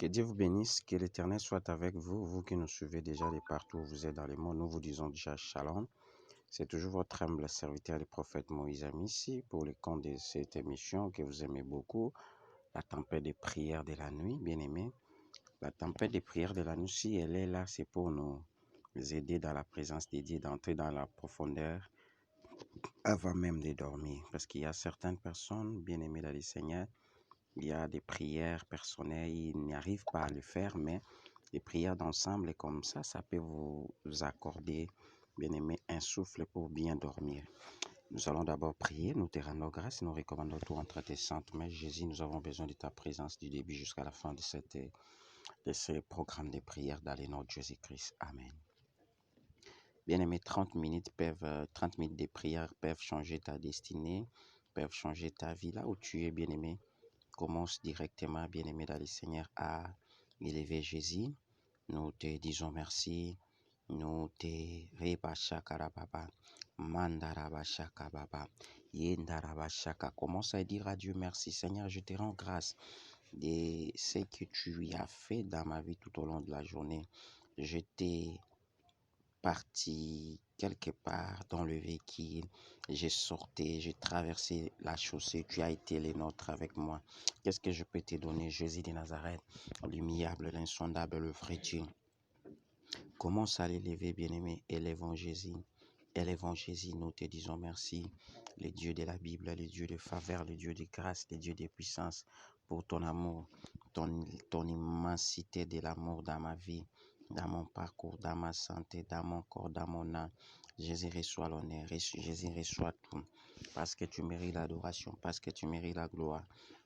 Que Dieu vous bénisse, que l'Éternel soit avec vous, vous qui nous suivez déjà de partout où vous êtes dans les mondes. Nous vous disons déjà Shalom. C'est toujours votre humble serviteur, le prophète Moïse Amissi, pour le compte de cette émission que vous aimez beaucoup, la tempête de prière de la nuit, bien aimé. La tempête de prière de la nuit, si elle est là, c'est pour nous aider dans la présence de Dieu, d'entrer dans la profondeur avant même de dormir. Parce qu'il y a certaines personnes, bien aimées dans le Seigneur, il y a des prières personnelles, ils n'y arrivent pas à le faire, mais les prières d'ensemble comme ça peut vous accorder, bien aimé, un souffle pour bien dormir. Nous allons d'abord prier, nous te rendons grâce, nous recommandons tout entre tes saintes mains. Jésus, nous avons besoin de ta présence du début jusqu'à la fin de ce programme de prière dans le nom de Jésus-Christ. Amen. Bien aimé, 30 minutes de prière peuvent changer ta destinée, peuvent changer ta vie là où tu es, bien aimé. Commence directement, bien-aimé dans le Seigneur, à élever Jésus. Nous te disons merci. Nous te rebashakarababa, mandarabashakababa, yendarabashaka. Commence à dire à Dieu merci. Seigneur, je te rends grâce de ce que tu as fait dans ma vie tout au long de la journée. Je t'ai parti quelque part dans le véhicule, j'ai sorti, j'ai traversé la chaussée, tu as été les nôtres avec moi. Qu'est-ce que je peux te donner, Jésus de Nazareth, l'immuable, l'insondable, le vrai Dieu? Commence à l'élever, bien-aimé, élevons Jésus. Élevons Jésus, nous te disons merci, le Dieu de la Bible, le Dieu de faveur, le Dieu de grâce, le Dieu de puissance, pour ton amour, ton immensité de l'amour dans ma vie, dans mon parcours, dans ma santé, dans mon corps, dans mon âme. Jésus reçoit l'honneur, Jésus reçoit tout, parce que tu mérites l'adoration, parce que tu mérites la gloire.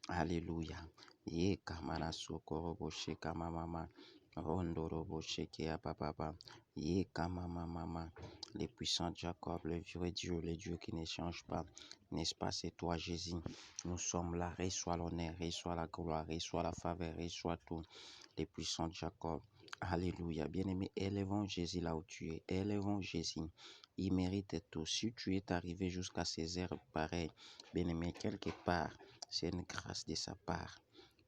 Alléluia. Ye kamana sokorobo shekama mama, rondorobo shekia papa, ye kamama mama. Les puissants de Jacob, le vrai Dieu, le Dieu qui ne change pas. N'est-ce pas, c'est toi, Jésus. Nous sommes là. Reçois l'honneur, reçois la gloire, reçois la faveur, reçois tout. Les puissants de Jacob. Alléluia. Bien-aimé, élevons Jésus là où tu es. Élevons Jésus. Il mérite tout. Si tu es arrivé jusqu'à ces heures pareilles, bien-aimé, quelque part, c'est une grâce de sa part.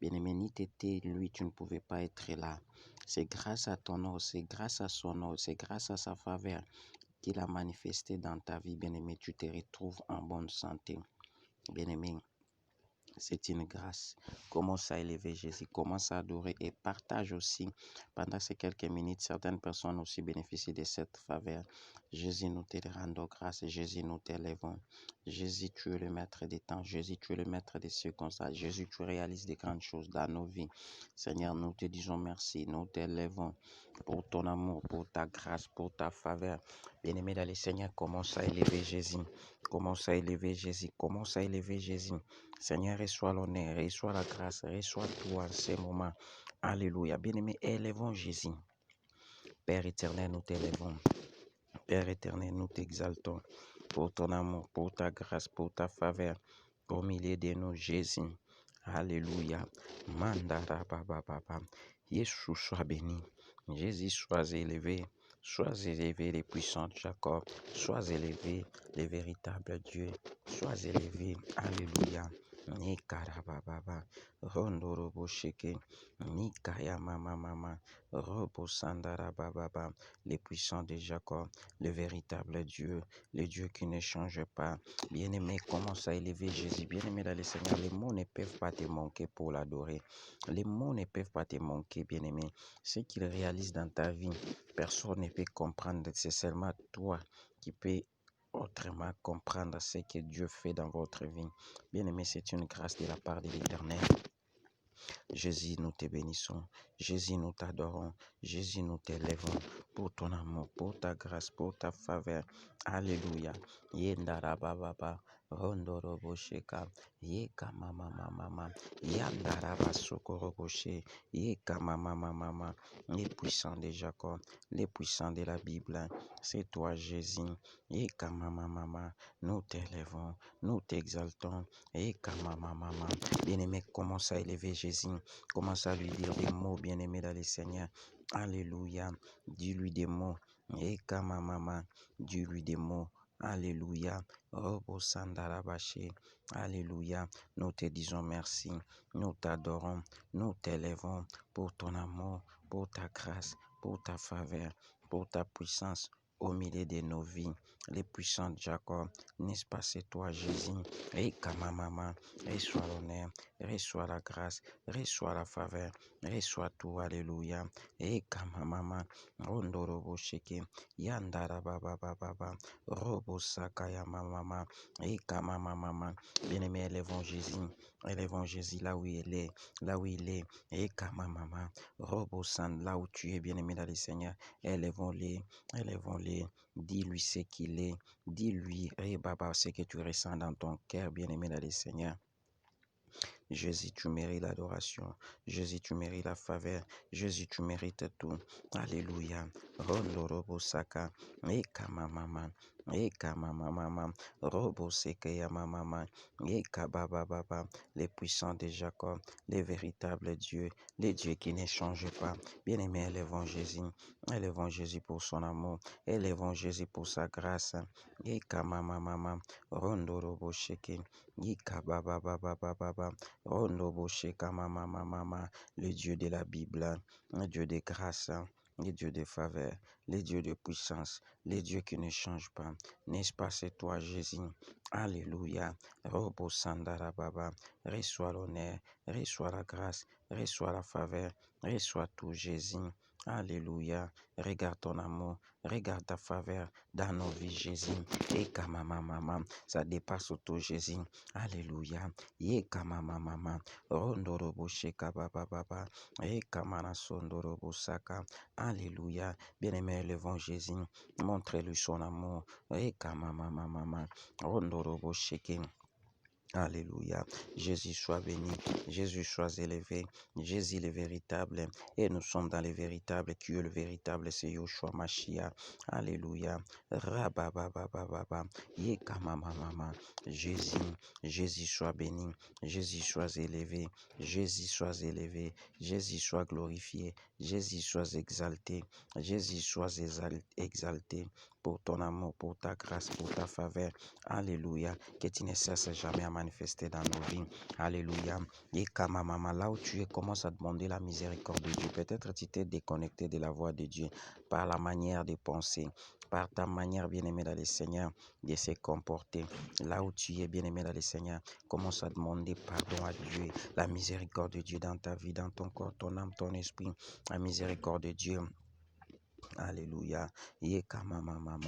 Bien-aimé, ni t'étais lui, tu ne pouvais pas être là. C'est grâce à ton nom, c'est grâce à son nom, c'est grâce à sa faveur qu'il a manifesté dans ta vie, bien-aimé, tu te retrouves en bonne santé. Bien-aimé, c'est une grâce. Commence à élever Jésus, commence à adorer et partage aussi. Pendant ces quelques minutes, certaines personnes aussi bénéficient de cette faveur. Jésus, nous te rendons grâce. Jésus, nous t'élevons. Jésus, tu es le maître des temps. Jésus, tu es le maître des circonstances. Jésus, tu réalises de grandes choses dans nos vies. Seigneur, nous te disons merci. Nous t'élevons pour ton amour, pour ta grâce, pour ta faveur. Bien-aimé dans le Seigneur, commence à élever Jésus. Commence à élever Jésus. Commence à élever Jésus. Seigneur, reçois l'honneur, reçois la grâce, reçois tout en ces moments. Alléluia. Bien-aimé, élevons Jésus. Père éternel, nous t'élevons. Père éternel, nous t'exaltons pour ton amour, pour ta grâce, pour ta faveur. Au milieu de nous, Jésus. Alléluia. Mandara baba baba. Jésus soit béni. Jésus soit élevé. Sois élevé, les puissants de Jacob. Sois élevé, les véritables dieux. Sois élevé. Alléluia. Nikarababa. Rondorobo sheke. Nikaya mama mama. Robo sandara baba. Les puissants de Jacob. Le véritable Dieu. Le Dieu qui ne change pas. Bien-aimé, commence à élever Jésus. Bien-aimé dans le Seigneur, les mots ne peuvent pas te manquer pour l'adorer. Les mots ne peuvent pas te manquer, bien-aimé. Ce qu'il réalise dans ta vie, personne ne peut comprendre. C'est seulement toi qui peux autrement comprendre ce que Dieu fait dans votre vie. Bien-aimé, c'est une grâce de la part de l'Éternel. Jésus, nous te bénissons. Jésus, nous t'adorons. Jésus, nous t'élèvons pour ton amour, pour ta grâce, pour ta faveur. Alléluia. Yendarababa, rondorobo sheka, yeka mama mama, yandaraba sokorobo she, yeka mama mama. Les puissants de Jacob, les puissants de la Bible, c'est toi, Jésus. Yeka mama mama, nous t'élèvons, nous t'exaltons. Yeka mama mama. Bien-aimé, commence à élever Jésus. Commence à lui dire des mots, bien-aimé dans le Seigneur. Alléluia. Dis-lui des mots. Eka mama, dis-lui des mots. Alléluia. Robo Sandarabaché. Alléluia. Nous te disons merci. Nous t'adorons. Nous t'élèvons pour ton amour, pour ta grâce, pour ta faveur, pour ta puissance au milieu de nos vies. Les puissants de Jacob, n'est-ce pas c'est toi Jésus? Et Kamamama, reçois l'honneur, reçois la grâce, reçois la faveur, reçois tout, alléluia. Et Kamamama, Rondorobo Sheke, Yandara Baba Baba, Robo Sakaya Mama, et Kamamama, bien-aimé, élèvons Jésus là où il est, et Kamamama, Robo Sand, là où tu es, bien-aimé dans le Seigneur, élèvons-les, dis-lui ce qu'il est, dis-lui, Baba, ce que tu ressens dans ton cœur, bien-aimé dans le Seigneur. Jésus, tu mérites l'adoration. Jésus, tu mérites la faveur. Jésus, tu mérites tout. Alléluia. Robo Saka. Eka mama. Eka mama. Robo Sekeya mama. Eka baba baba. Les puissants de Jacob. Les véritables dieux. Les dieux qui ne changent pas. Bien-aimé, élèvons Jésus. Élèvons Jésus pour son amour. Élèvons Jésus pour sa grâce. Eka mama. Rondo robo sheke. Eka baba baba baba. Rondo sheka mama. Le Dieu de la Bible. Le Dieu de grâce. Le Dieu de faveur. Le Dieu de puissance. Le Dieu qui ne change pas. N'est-ce pas c'est toi Jésus? Alléluia. Robo Sandara Baba. Reçois l'honneur. Reçois la grâce. Reçois la faveur. Reçois tout Jésus. Alléluia. Regarde ton amour. Regarde ta faveur dans nos vies, Jésus. Et kamamama. Ça dépasse tout, Jésus. Alléluia. Et kamamama. Rondorobo sheka baba baba. Et kamana sondorobo saka. Alléluia. Bien-aimé, élevons Jésus. Montrez-lui son amour. Et kamamama. Rondorobo sheke. Alléluia. Jésus soit béni. Jésus soit élevé. Jésus le véritable. Et nous sommes dans le véritable. Qui est le véritable? C'est Yoshua Mashiach. Alléluia. Rabababababa. Yekamamama. Jésus. Jésus soit béni. Jésus soit élevé. Jésus soit élevé. Jésus soit glorifié. Jésus soit exalté. Jésus soit exalté pour ton amour, pour ta grâce, pour ta faveur. Alléluia. Que tu ne cesses jamais à manifester dans nos vies. Alléluia. Et Kamamama, là où tu es, commence à demander la miséricorde de Dieu. Peut-être tu t'es déconnecté de la voix de Dieu par la manière de penser, par ta manière, bien-aimé dans le Seigneur, de se comporter. Là où tu es, bien-aimé dans le Seigneur, commence à demander pardon à Dieu, la miséricorde de Dieu dans ta vie, dans ton corps, ton âme, ton esprit, la miséricorde de Dieu. Alléluia. Yekamamama.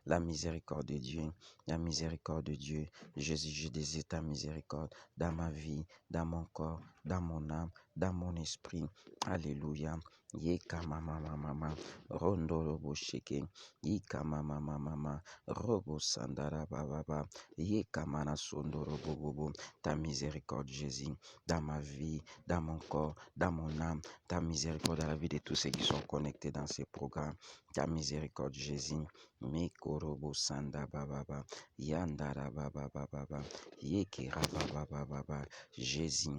La miséricorde de Dieu. La miséricorde de Dieu. Jésus, je désire ta miséricorde dans ma vie, dans mon corps, dans mon âme, dans mon esprit. Alléluia. Yekamamama. Rondo robo sheke. Yekamamama. Robo sandara bababa. Yekamana sondo robo bobo. Ta miséricorde, Jésus, dans ma vie, dans mon corps, dans mon âme. Ta miséricorde dans la vie de tous ceux qui sont connectés dans ces programmes. Ta miséricorde, Jésus. Mikorobo sanda bababa. Yandara bababa. Yekira bababa. Jésus.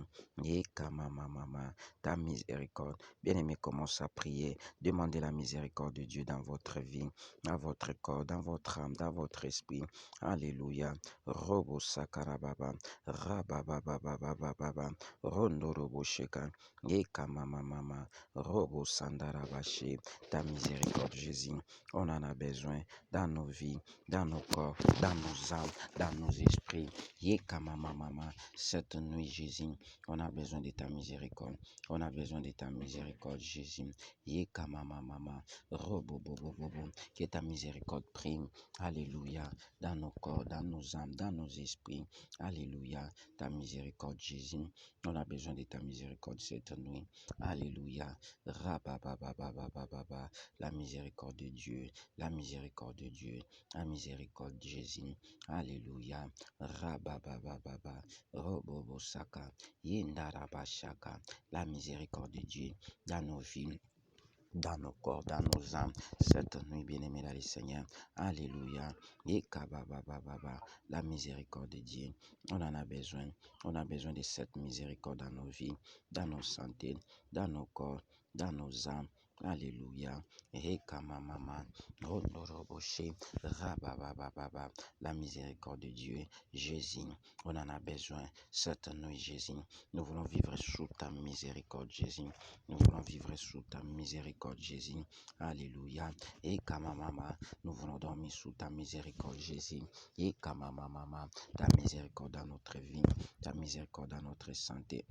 Yekamamama. Ta miséricorde. Bien-aimé, commence à prier. Demandez la miséricorde de Dieu dans votre vie, dans votre corps, dans votre âme, dans votre esprit. Alléluia. Robo sakarababa. Rababababababa. Rondo robo sheka. Yekamamama. Robo sandarabashi. Ta miséricorde, Jésus. On en a besoin dans nos vies, dans nos corps, dans nos âmes, dans nos esprits. Yekamamama. Cette nuit, Jésus, on a besoin de ta miséricorde. On a besoin de ta miséricorde, Jésus. Yekamamama. Robobobobobo. Que ta miséricorde prime. Alléluia. Dans nos corps, dans nos âmes, dans nos esprits. Alléluia. Ta miséricorde, Jésus. On a besoin de ta miséricorde cette nuit. Alléluia. Rababababababa. La miséricorde de Dieu. La miséricorde de Dieu. La miséricorde de Jésus. Alléluia. Rabababababa. Robobosaka. Yendarabashaka. La miséricorde de Dieu dans nos vies, dans nos corps, dans nos âmes, cette nuit, bien-aimé dans le Seigneur. Alléluia. Et kababababa, la miséricorde de Dieu. On en a besoin. On a besoin de cette miséricorde dans nos vies, dans nos santé, dans nos corps, dans nos âmes. Alléluia. Ekamamama. Ondoroboshe. Rababababa. La miséricorde de Dieu. Jésus, on en a besoin. Cette nuit, Jésus, nous voulons vivre sous ta miséricorde, Jésus. Nous voulons vivre sous ta miséricorde, Jésus. Alléluia. Ekamamama. Nous voulons dormir sous ta miséricorde, Jésus. Ekamamama. Ta miséricorde dans notre vie. Ta miséricorde dans notre santé.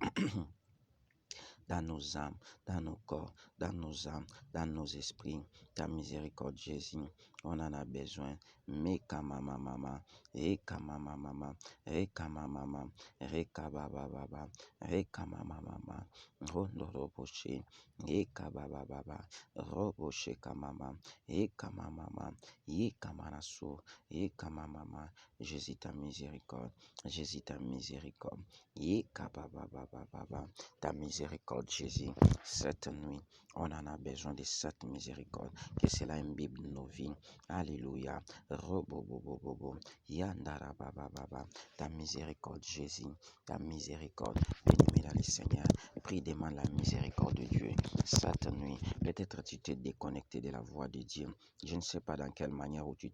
Dans nos âmes, dans nos corps, dans nos âmes, dans nos esprits. Ta miséricorde, Jésus, on en a besoin. Mekamamama, ekamamama, ekamamama, rekabababa, rekamamama, rondoroboche, ekabababa, roboche kamama, ekamamama, ekamanaso, ekamamama. Jésus, ta miséricorde, Jésus, ta miséricorde, ekabababa. Ta miséricorde, Jésus, cette nuit, on en a besoin de cette miséricorde, que cela imbibe nos vies. Alléluia. Robobobobobo. Yandarabababa. Ta miséricorde, Jésus, ta miséricorde. Béni dans le Seigneur. Prie, demande la miséricorde de Dieu. Cette nuit, peut-être tu t'es déconnecté de la voix de Dieu. Je ne sais pas dans quelle manière où tu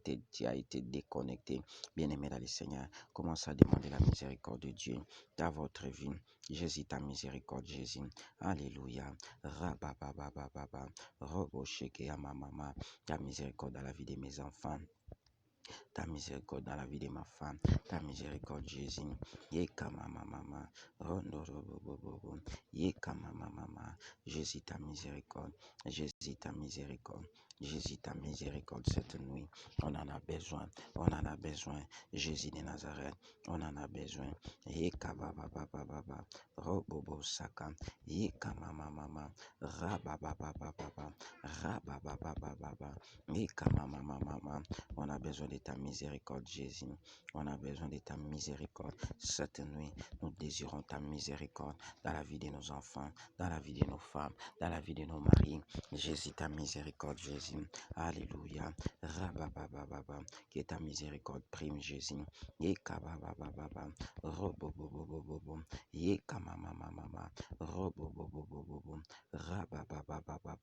as été déconnecté. Bien-aimé dans le Seigneur, commence à demander la miséricorde de Dieu dans votre vie. Jésus, ta miséricorde, Jésus. Alléluia. Rabababababa. Robosheke amamama. Ta miséricorde dans la vie de mes enfants. Ta miséricorde dans la vie de ma femme. Ta miséricorde, Jésus. Yekamamama. Rondorobobobo. Yekamamama. Jésus, ta miséricorde. Jésus, ta miséricorde. Jésus, ta miséricorde cette nuit. On en a besoin. On en a besoin. Jésus de Nazareth. On en a besoin. Yekabababababa. Robobo saka. Yekamamama. Rabababababa. Rabababababa. Yekamamama. On a besoin de ta miséricorde, Jésus. On a besoin de ta miséricorde. Cette nuit, nous désirons ta miséricorde dans la vie de nos enfants, dans la vie de nos femmes, dans la vie de nos maris. Jésus, ta miséricorde, Jésus. Alléluia. Rabababababa. Que ta miséricorde prime, Jésus. Yekababababa. Robobobobobobo. Yekamamamama. Robobobobobobo. Rabababababa.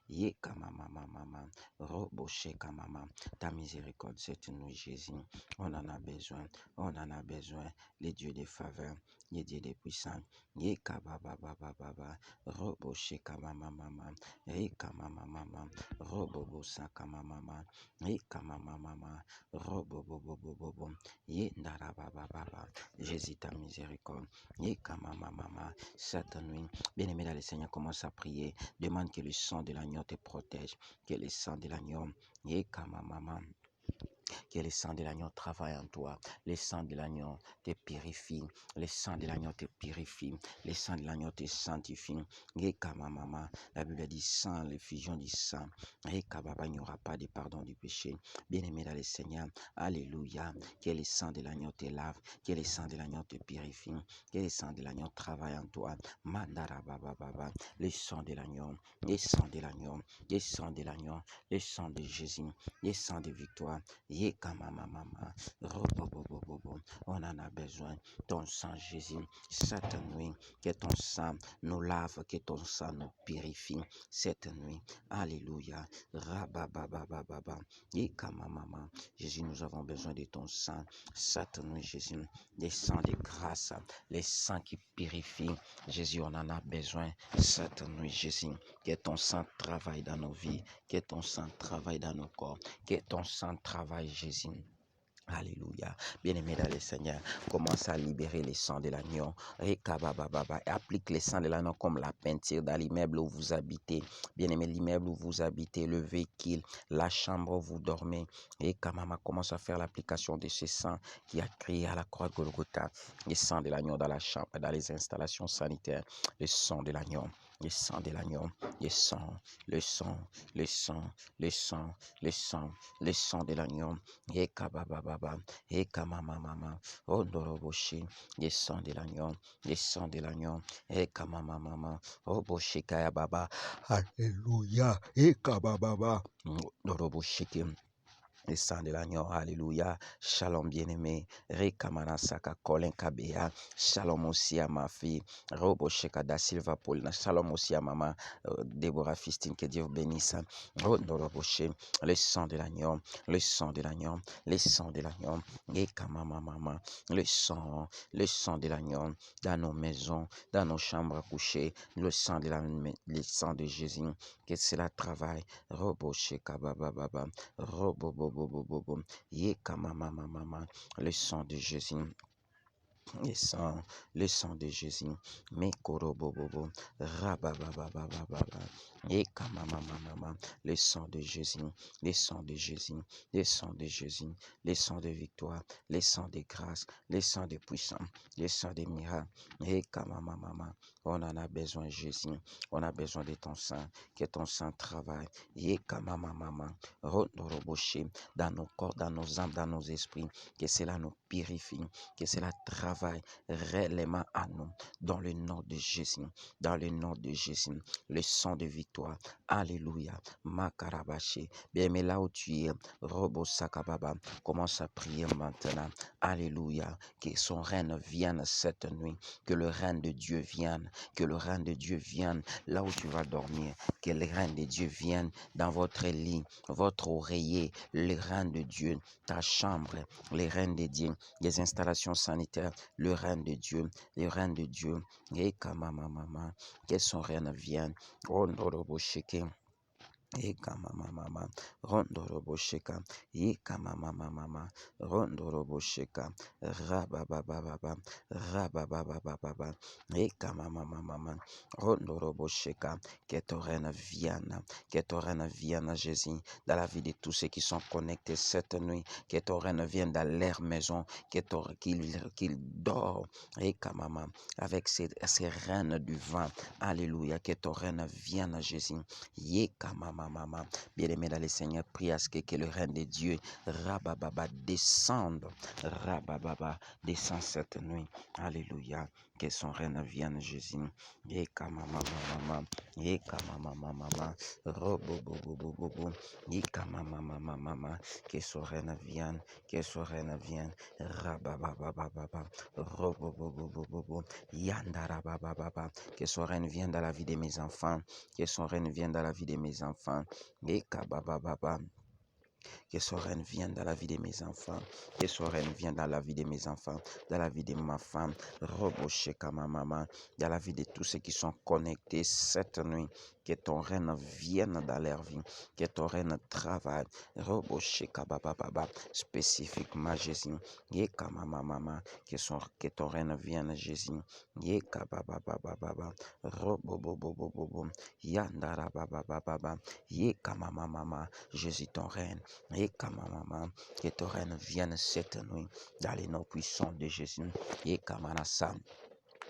Yekamamamama. Roboshekamama. Ta miséricorde cette nuit, Jésus. On en a besoin. On en a besoin. Les dieux des faveurs, les dieux des puissants. Yekabababababa. Roboshekamamama. Yekamamamama. Robobosakamamama. Yekamamamama. Robobobobobobo. Yendarabababa. Jésus, ta miséricorde. Yekamamamama. Cette nuit, bien-aimé dans le Seigneur, commence à prier. Demande que le sang de l'agneau te protège. Que le sang de l'agneau, Yekamamama. Que le sang de l'agneau travaille en toi. Le sang de l'agneau te purifie. Le sang de l'agneau te purifie. Le sang de l'agneau te sanctifie. Yekamamama. La Bible dit sans l'effusion du sang. Yekababa, il n'y aura pas de pardon du péché. Bien-aimé dans le Seigneur. Alléluia. Que le sang de l'agneau te lave. Que le sang de l'agneau te purifie. Que le sang de l'agneau travaille en toi. Mandarabababa. Le sang de l'agneau. Le sang de l'agneau. Le sang de l'agneau. Le sang de Jésus. Le sang de victoire. Yekamamama. Robobobobobo. On en a besoin. Ton sang, Jésus, cette nuit, que ton sang nous lave, que ton sang nous purifie cette nuit. Alléluia. Rabababababa. Yekamamama. Jésus, nous avons besoin de ton sang cette nuit, Jésus. Les sangs de grâce, les sangs qui purifient. Jésus, on en a besoin cette nuit, Jésus. Que ton sang travaille dans nos vies, que ton sang travaille dans nos corps, que ton sang travaille, Jésus. Alléluia. Bien-aimé dans le Seigneur, commence à libérer les sangs de l'agneau. Et applique les sangs de l'agneau comme la peinture dans l'immeuble où vous habitez. Bien-aimé, l'immeuble où vous habitez, le véhicule, la chambre où vous dormez. Et Kamama commence à faire l'application de ce sang qui a créé à la croix de Golgotha. Les sangs de l'agneau dans la chambre, dans les installations sanitaires. Le sang de l'agneau. Le sang de l'agneau, le sang, le sang, le sang, le sang, le sang, le sang de l'agneau. Et kabababa, et kamamamama, ondoroboshi, le sang de l'agneau, le sang de l'agneau, et kamamamama, oboshi kayababa, alléluia, et kabababa, ondoroboshi. Le sang de l'agneau, alléluia. Shalom bien-aimé. Rekamana Saka Colin Kabea. Shalom aussi à ma fille. Robo Sheka da Silva Paulina. Shalom aussi à maman Déborah Fistine. Que Dieu vous bénisse. Robo le sang de l'agneau. Le sang de l'agneau. Le sang de l'agneau. Rekamama mama. Le sang de l'agneau. Dans nos maisons, dans nos chambres à coucher. Le sang de Jésus. Que cela travaille. Robo Sheka baba baba. Robo bobo bobo bobo. Ye kamama mama. Le sang de Jésus. Le sang de Jésus. Me korobo bobo. Rabababababa. Ye kamama mama. Le sang de Jésus. Le sang de Jésus. Le sang de Jésus. Le sang de victoire. Le sang de grâce. Le sang de puissance. Le sang de miracles. Ye kamama mama. On en a besoin, Jésus. On a besoin de ton sang. Que ton sang travaille. Ye kamama mama. Rondoroboché. Dans nos corps, dans nos âmes, dans nos esprits. Que cela nous purifie. Que cela travaille réellement à nous. Dans le nom de Jésus. Dans le nom de Jésus. Le sang de victoire. Alléluia. Makarabaché. Bien, mais là où tu es, Robo Sakababa, commence à prier maintenant. Alléluia. Que son règne vienne cette nuit. Que le règne de Dieu vienne. Que le règne de Dieu vienne là où tu vas dormir. Que le règne de Dieu vienne dans votre lit, votre oreiller. Le règne de Dieu, ta chambre. Le règne de Dieu, les installations sanitaires. Le règne de Dieu. Le règne de Dieu. Et kamama, que son règne vienne. Oh, Noroboshike. Mama Rondorobo Sheka Mama Rondorobo Sheka Rabababa Rabababa Mama Rondorobo Sheka. Que ton règne vienne Jésus dans la vie de tous ceux qui sont connectés cette nuit. Que ton règne vienne dans leur maison. Qu'il dort Mama avec ces rênes du vent. Alléluia. Que ton règne vienne Jésus. Mama. Bien-aimé dans le Seigneur, prie à ce que le règne de Dieu, Rabababa, descende. Rabababa, descend cette nuit. Alléluia. Que son règne vienne, Jésus. Yeka mama. Robo. Yeka mama. Que son règne vienne. Que son règne vienne. Rabababa. Robo. Yandarababa. Que son règne vienne dans la vie de mes enfants. Que son règne vienne dans la vie de mes enfants. Et kabababa. Que son règne vienne dans la vie de mes enfants. Que son règne vienne dans la vie de mes enfants. Dans la vie de ma femme. Robo Sheka Mama. Dans la vie de tous ceux qui sont connectés cette nuit. Que ton règne vienne dans leur vie. Que ton règne travaille. Robo Sheka Baba. Spécifiquement Jésus. Yeka Mama. Que ton règne vienne Jésus. Yeka Baba. Robo. Yandara Baba. Yeka Mama. Jésus ton règne. Et Kamama, que ton règne vienne cette nuit dans les noms puissants de Jésus. Et Kamanasa.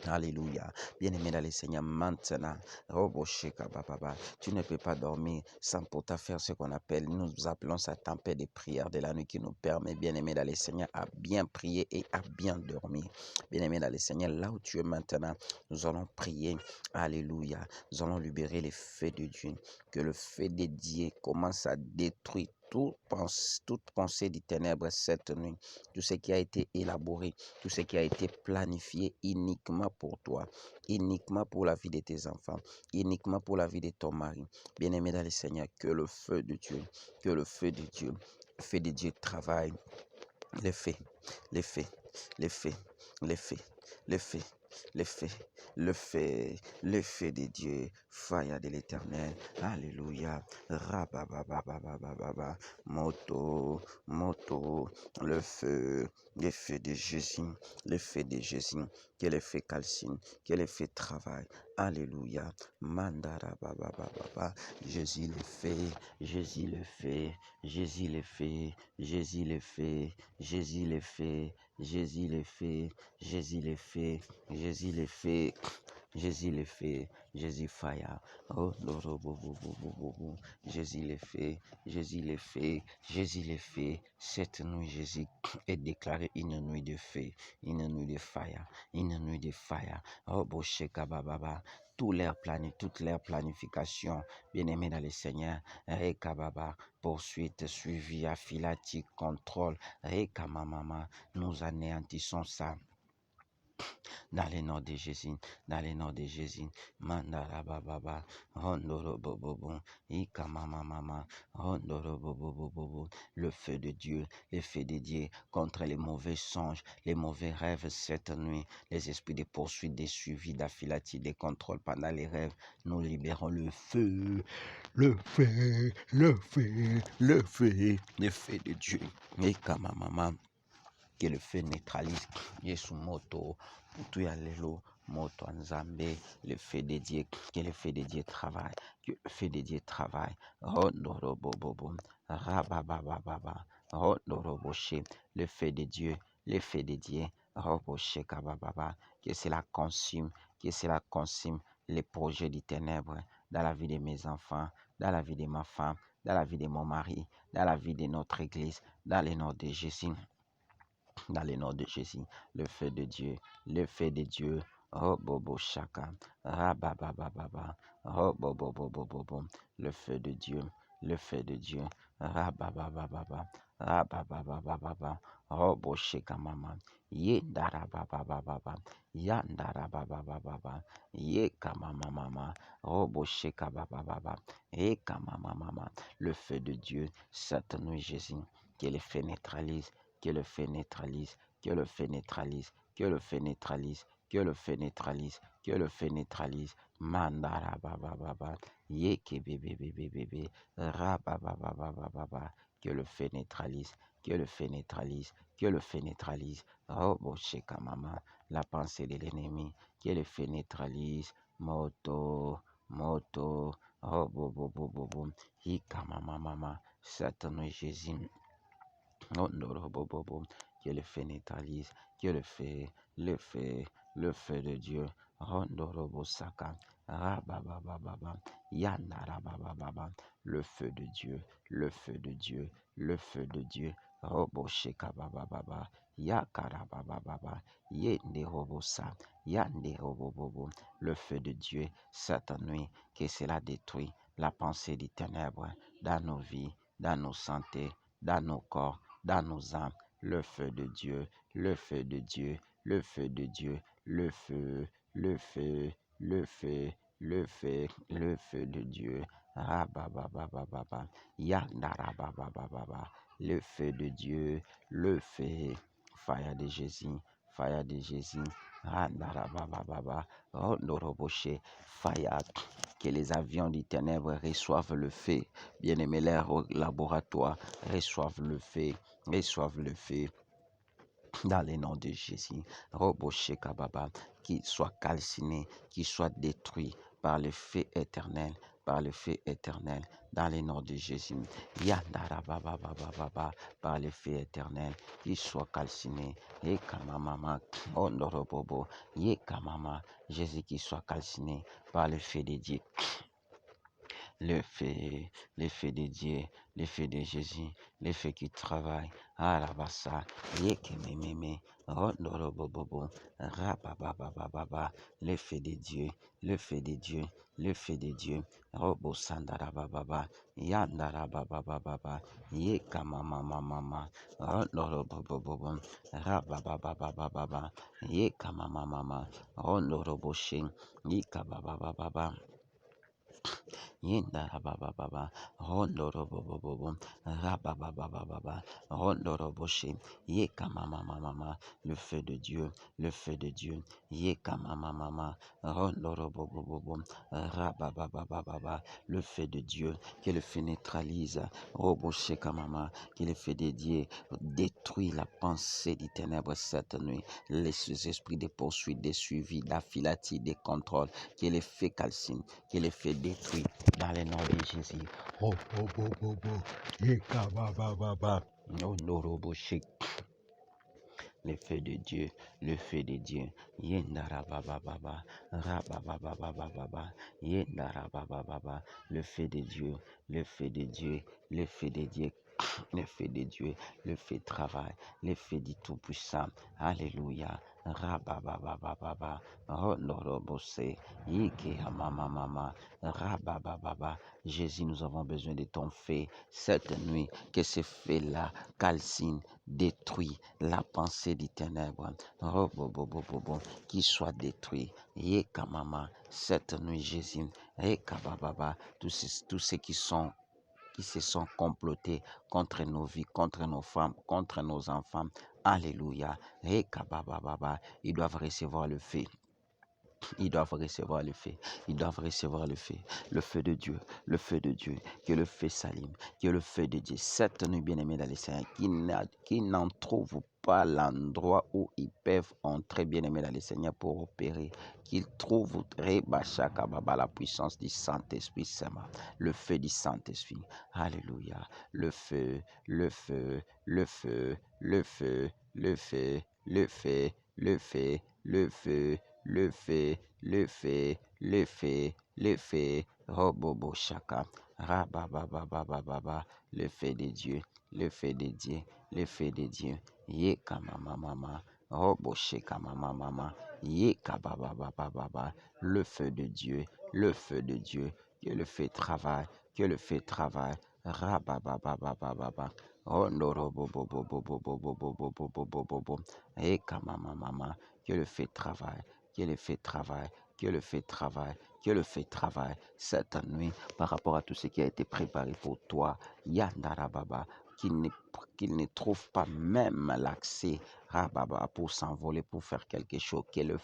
Alléluia. Bien-aimé dans le Seigneur, maintenant, tu ne peux pas dormir sans pourtant faire ce qu'on appelle, nous appelons ça tempête de prière de la nuit qui nous permet, bien-aimé dans le Seigneur, à bien prier et à bien dormir. Bien-aimé dans le Seigneur, là où tu es maintenant, nous allons prier. Alléluia. Nous allons libérer les feux de Dieu. Que le feu de Dieu commence à détruire toute pensée du ténèbre cette nuit. Tout ce qui a été élaboré, tout ce qui a été planifié uniquement pour toi, uniquement pour la vie de tes enfants, uniquement pour la vie de ton mari. Bien-aimé dans le Seigneur, que le feu de Dieu travaille. Les faits. Le fait de Dieu, fire de l'Éternel, alléluia, rababababababa, moto, le feu de Jésus, que le feu calcine, que le feu travaille, alléluia, mandara babababa, Jésus le fait, Jésus le fait, Jésus le fait, Jésus le fait, Jésus le fait, Jésus le fait, Jésus le fait, Jésus le fait, Jésus le fait, Jésus fire. Oh, Jésus le fait, Jésus le fait, Jésus le fait. Cette nuit, Jésus est déclaré une nuit de feu, une nuit de fire, une nuit de fire. Oh, Bosheka Baba, toute leur planification, bien-aimé dans le Seigneur, Rekababa, poursuite, suivi, affilati, contrôle, Rekamamama, nous anéantissons ça. Dans le nom de Jésus, dans le nom de Jésus, Mandara Baba, Rondoro Bobo, Ikamama, Rondoro Bobo, le feu de Dieu, contre les mauvais songes, les mauvais rêves cette nuit, les esprits de poursuite, des suivis, d'affilati, des contrôles pendant les rêves, nous libérons le feu, le feu, le feu, le feu, le feu de Dieu, Ikamama. Que le feu neutralise Yesu moto putu ya lelo moto nzambe le feu de Dieu que le feu de Dieu travaille que le feu de Dieu travaille rondorobobobo rababababa rondoroboshe le feu de Dieu roboshe kabababa que cela consume les projets des ténèbres dans la vie de mes enfants, dans la vie de ma femme, dans la vie de mon mari, dans la vie de notre église, dans le nom de Jésus. Dans le nom de Jésus, le feu de Dieu, oh bobo chaka, rababababa, oh bobo bobo bobo, le feu de Dieu, rababababa, rababababa, oh bosheka mama, ye darabababa, yandarabababa, ye kamama mama, oh bosheka bababa, ye kamama mama, le feu de Dieu, cette nuit Jésus, que le feu neutralise. Que le feu neutralise, que le feu neutralise, que le feu neutralise, que le feu neutralise, que le feu neutralise. Mandara baba baba, yeke bébé bébé bébé, rababa baba baba, que le feu neutralise, que le feu neutralise, que le feu neutralise. Robo sheka mama, la pensée de l'ennemi, que le feu neutralise. Moto, robo bobo bobo, hika mama mama, Satan Jésus. Oh, que le feu neutralise, que le feu de Dieu, Rondorobo Saka, Rababababa, Yandarabababa, le feu de Dieu, le feu de Dieu, le feu de Dieu, Robo Shekabababa, Yakarabababa, Yende Robosa, Yande Robobobo, le feu de Dieu, cette nuit, que cela détruit la pensée des ténèbres dans nos vies, dans nos santé, dans nos corps, dans nos âmes, le feu de Dieu, le feu de Dieu, le feu de Dieu, le feu, le feu, le feu, le feu, le feu de Dieu. Rabababababa, yandarababababa, le feu de Dieu, le feu, fire de Jésus, fire de Jésus. Randarabababa, rondoroboshe, fire, que les avions des ténèbres reçoivent le feu. Bien-aimés, les laboratoires reçoivent le feu, dans le nom de Jésus. Roboshe Kababa, qu'il soit calciné, qu'il soit détruit par le feu éternel, dans le nom de Jésus. Yandarababababa, par le feu éternel, qu'il soit calciné. Et Kamamama, Ondorobobo, Yekamama, Jésus qui soit calciné par le feu de Dieu. Le feu de Dieu, le feu de Jésus, le feu qui travaille, Arabasa, Yekemememe, Rondorobobobo, Rabababababa, le feu de Dieu, le feu de Dieu, le feu de Dieu, Robo Sandarababa, Yandarabababa, Yekamamamama, Rondorobobobo, Rabababababa, Yekamamamama, Rondoroboshe, Yekababababa. Yendarabababa, Rondorobobobo, Rabababababa, Rondoroboshe, Yekamamamama, le feu de Dieu, Yekamamamama, Rondorobobobo, Rabababababa, le feu de Dieu, que le feu neutralise, Roboshe Kamama, que le feu de Dieu détruit la pensée des ténèbres cette nuit, les esprits de poursuite, de suivi, d'affilati, de contrôle, que le feu calcine, que le feu détruit. Dans le nom de Jésus. Oh, oh, oh, oh, oh. No, no, le feu de Dieu, le feu de Dieu. Yendarabababa, rabababababa, yendarabababa, le feu de Dieu, le feu de Dieu, le feu de Dieu. Le feu de Dieu, le feu travail, le feu du Tout-Puissant. Alléluia. Rabababababa, Honorobose, Ike Mama, Rabababa. Jésus, nous avons besoin de ton feu cette nuit, que ce feu-là calcine, détruit la pensée des ténèbres. Robobobobobo, qui soit détruit. Yeka Mama, cette nuit, Jésus, Eka Baba, tous ceux qui se sont complotés contre nos vies, contre nos femmes, contre nos enfants. Alléluia. Ils doivent recevoir le feu. Ils doivent recevoir le feu. Ils doivent recevoir le feu. Le feu de Dieu. Le feu de Dieu. Que le feu s'allume. Que le feu de Dieu. Cette nuit, bien-aimés dans les Seigneur, qui n'en trouvent pas l'endroit où ils peuvent entrer, bien-aimés dans les Seigneur, pour opérer. Qu'ils trouvent la puissance du Saint-Esprit, le feu du Saint-Esprit. Alléluia. Le feu, le feu, le feu, le feu, le feu, le feu, le feu, le feu, le feu, le feu, le feu, le feu, robobo shaka, rabababababa, le feu de Dieu, le feu de Dieu, le feu de Dieu, ye mama, robo shaka mama, ye kabababababa, le feu de Dieu, le feu de Dieu, que le feu travaille, que le feu travaille, rabababababa, oh norobobobobobobobobobobobobobobo, ye mama, que le feu travaille, que le feu travaille, que le feu travaille, que le feu travaille cette nuit par rapport à tout ce qui a été préparé pour toi. Yandarababa, qu'il ne trouve pas même l'accès pour s'envoler, pour faire quelque chose. Que le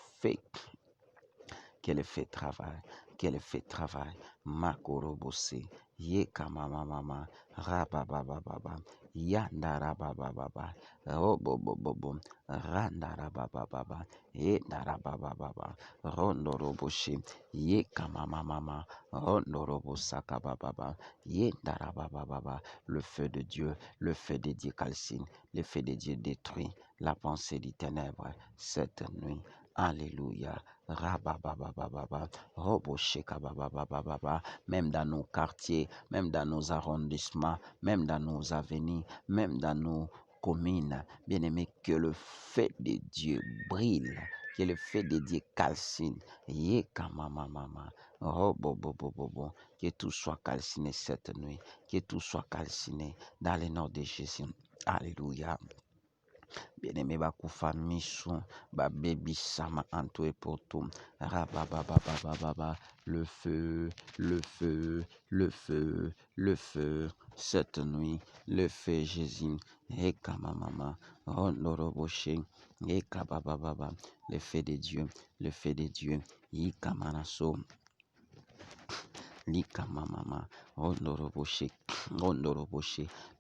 fait travail, que le fait travail. Makorobose, Yeka mama, Rababababa, Yandarabababa, Robobobobo, Randarabababa, Yendarabababa, Rondoroboshi, Yeka mama, Rondorobosakabababa, Yendarabababa, le feu de Dieu calcine, le feu de Dieu détruit la pensée des ténèbres cette nuit. Alléluia. Rabababababa, Roboshekababababa, même dans nos quartiers, même dans nos arrondissements, même dans nos avenirs, même dans nos communes. Bien-aimé, que le feu de Dieu brille, que le feu de Dieu calcine. Yekamamama, Robobobobobo, que tout soit calciné cette nuit, que tout soit calciné dans le nom de Jésus. Alléluia. Bien-aimé, bakufa misu, baby sama anto et pour tout. Rabababababa, le feu, le feu, le feu, le feu, cette nuit, le feu Jésus, Eka mama, Rondoroboshe, Eka bababa, le feu de Dieu, le feu de Dieu, Ika manaso. Lika mama, Rondoroboshe,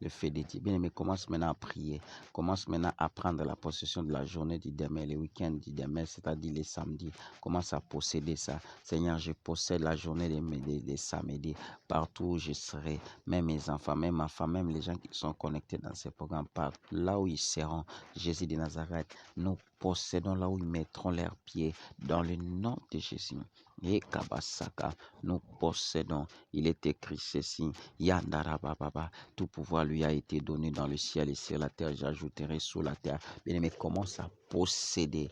le fait de Dieu. Bien aimé, commence maintenant à prier. Commence maintenant à prendre la possession de la journée du demain, les week-ends du demain, c'est-à-dire les samedis. Commence à posséder ça. Seigneur, je possède la journée des samedis. Partout où je serai, même mes enfants, même ma femme, même les gens qui sont connectés dans ces programmes, là où ils seront, Jésus de Nazareth, nous possédons là où ils mettront leurs pieds, dans le nom de Jésus. Et Kabasaka, nous possédons. Il est écrit ceci, Yandarababa, tout pouvoir lui a été donné dans le ciel et sur la terre, j'ajouterai sous la terre. Bien-aimé, commence à possède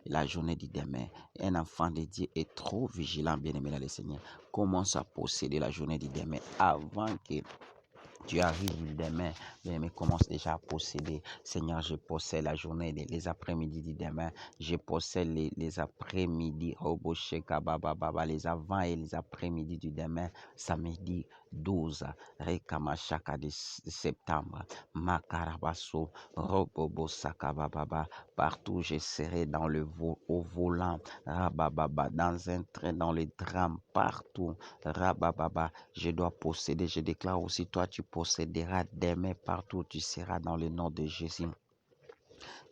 la journée du demain. Un enfant de Dieu est trop vigilant, bien-aimé, dans le Seigneur. Commence à posséder la journée du demain avant que tu arrives demain, mais commence déjà à posséder. Seigneur, je possède la journée, les après-midi du demain. Je possède les après-midi, les avant et les après-midi du demain. Samedi 12, Rekamashaka de septembre. Makarabaso, Robobo Sakababa. Partout je serai dans au volant. Rabababa, dans un train, dans le tram, partout. Rabababa, je dois posséder. Je déclare aussi, toi, tu posséderas demain partout où tu seras dans le nom de Jésus.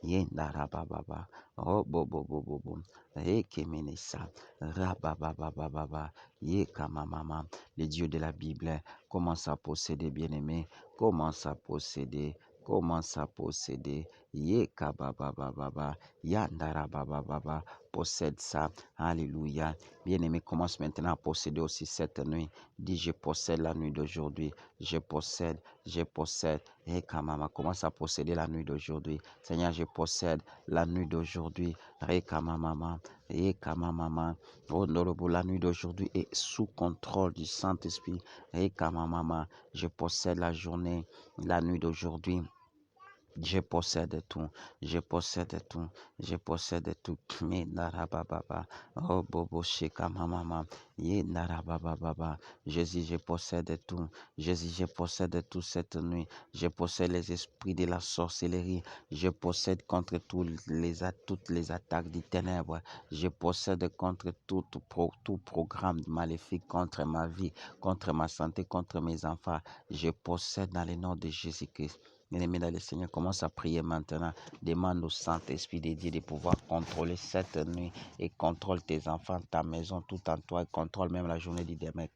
Yendarababa, Robobobobobo, Rekemenesa, Rabababababa, Yekamamama, le Dieu de la Bible, commence à posséder, bien-aimé, commence à posséder, commence à posséder, Yeka baba baba. Yandara baba baba. Possède ça. Alléluia. Bien-aimé, commence maintenant à posséder aussi cette nuit. Dis, je possède la nuit d'aujourd'hui. Je possède, je possède. Eka mama, commence à posséder la nuit d'aujourd'hui. Seigneur, je possède la nuit d'aujourd'hui. Eka mama, eka mama. Oh, Ndorobo, la nuit d'aujourd'hui est sous contrôle du Saint-Esprit. Eka mama, je possède la journée, la nuit d'aujourd'hui. Je possède tout, je possède tout, je possède tout. Mais narababa, oh bobo sheka mama, ye narababa. Jésus, je possède tout. Jésus, je possède tout cette nuit. Je possède les esprits de la sorcellerie. Je possède contre toutes les attaques des ténèbres. Je possède contre tout programme maléfique contre ma vie, contre ma santé, contre mes enfants. Je possède dans le nom de Jésus-Christ. Bien-aimé dans le Seigneur, commence à prier maintenant. Demande au Saint-Esprit de Dieu de pouvoir contrôler cette nuit et contrôle tes enfants, ta maison, tout en toi, et contrôle même la journée du demain.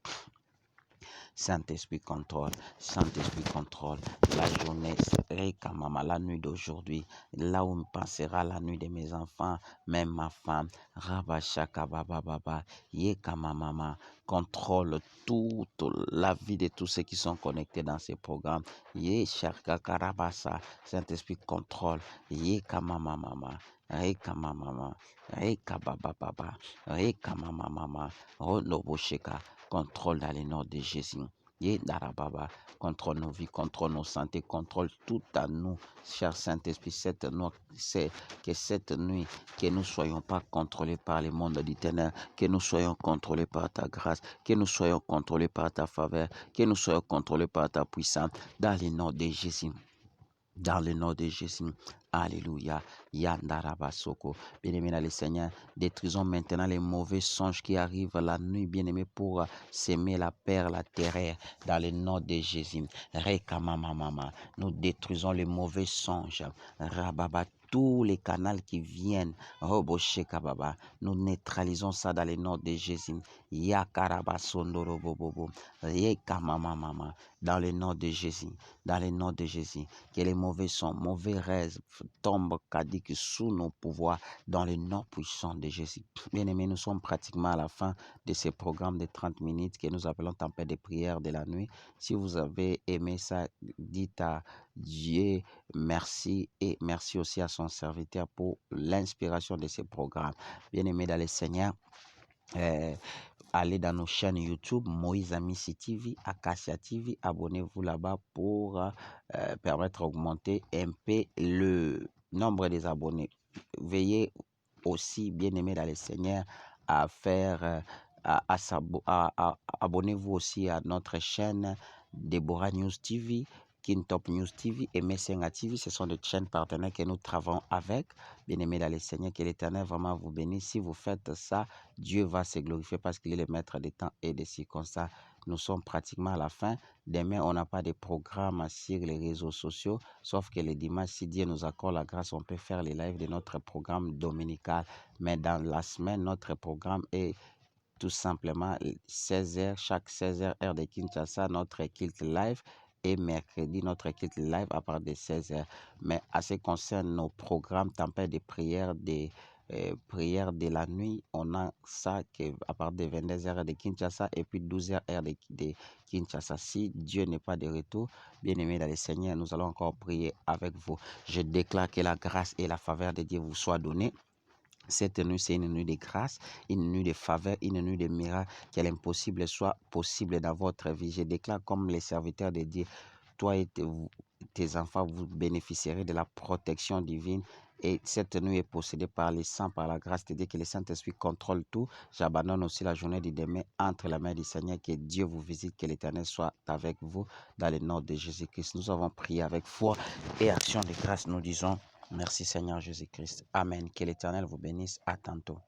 Saint-Esprit contrôle, Saint-Esprit contrôle la journée, la nuit d'aujourd'hui, là où me passera la nuit de mes enfants, même ma femme, Rabashaka Baba Baba, Yeka Mama, contrôle toute la vie de tous ceux qui sont connectés dans ces programmes. Yeshaka Karabasa, Saint-Esprit contrôle, Yeka Mama Mama. Reka mama, Reka baba baba, Reka mama, Ronobosheka, contrôle dans le nom de Jésus. Darababa, contrôle nos vies, contrôle nos santé, contrôle tout à nous, cher Saint-Esprit, cette nuit, c'est que cette nuit, que nous ne soyons pas contrôlés par le monde du ténèbres, que nous soyons contrôlés par ta grâce, que nous soyons contrôlés par ta faveur, que nous soyons contrôlés par ta puissance, dans le nom de Jésus. Dans le nom de Jésus. Alléluia. Yandarabasoko. Bien-aimé dans le Seigneur, détruisons maintenant les mauvais songes qui arrivent la nuit, bien-aimé, pour s'aimer la paix, la terreur. Dans le nom de Jésus. Rekamamamama. Nous détruisons les mauvais songes. Rababa. Tous les canaux qui viennent, Roboshekababa, nous neutralisons ça dans le nom de Jésus. Yakarabasondorobobobo. Yekamamamama. Dans le nom de Jésus. Dans le nom de Jésus. Que les mauvais sons, mauvais rêves tombent cadiques sous nos pouvoirs dans le nom puissant de Jésus. Bien-aimés, nous sommes pratiquement à la fin de ce programme de 30 minutes que nous appelons tempête de prière de la nuit. Si vous avez aimé ça, dites à Dieu merci et merci aussi à son serviteur pour l'inspiration de ce programme. Bien-aimés dans le Seigneur, allez dans nos chaînes YouTube, Moïse Amissi TV, Acacia TV, abonnez-vous là-bas pour permettre d'augmenter un peu le nombre des abonnés. Veillez aussi, bien-aimés dans le Seigneur, à faire, abonnez-vous aussi à notre chaîne Deborah News TV, Kintop News TV et Messenga TV. Ce sont des chaînes partenaires que nous travaillons avec. Bien-aimés dans le Seigneur, que l'Éternel vraiment vous bénisse. Si vous faites ça, Dieu va se glorifier parce qu'il est le maître des temps et des circonstances. Nous sommes pratiquement à la fin. Demain, on n'a pas de programme sur les réseaux sociaux, sauf que le dimanche, si Dieu nous accorde la grâce, on peut faire les lives de notre programme dominical. Mais dans la semaine, notre programme est tout simplement 16h, chaque 16h, heure de Kinshasa, notre culte live. Et mercredi, notre culte live à partir de 16h. Mais à ce qui concerne nos programmes, tempête de prière, prières de la nuit, on a ça à partir de 22h de Kinshasa et puis 12h heure de Kinshasa. Si Dieu n'est pas de retour, bien-aimé dans le Seigneur, nous allons encore prier avec vous. Je déclare que la grâce et la faveur de Dieu vous soient données. Cette nuit, c'est une nuit de grâce, une nuit de faveur, une nuit de miracle, que l'impossible soit possible dans votre vie. Je déclare comme les serviteurs de Dieu, toi et tes enfants, vous bénéficierez de la protection divine. Et cette nuit est possédée par les saints, par la grâce de Dieu, que le Saint-Esprit contrôle tout. J'abandonne aussi la journée du demain entre la main du Seigneur, que Dieu vous visite, que l'Éternel soit avec vous dans le nom de Jésus-Christ. Nous avons prié avec foi et action de grâce. Nous disons merci Seigneur Jésus-Christ. Amen. Que l'Éternel vous bénisse. À tantôt.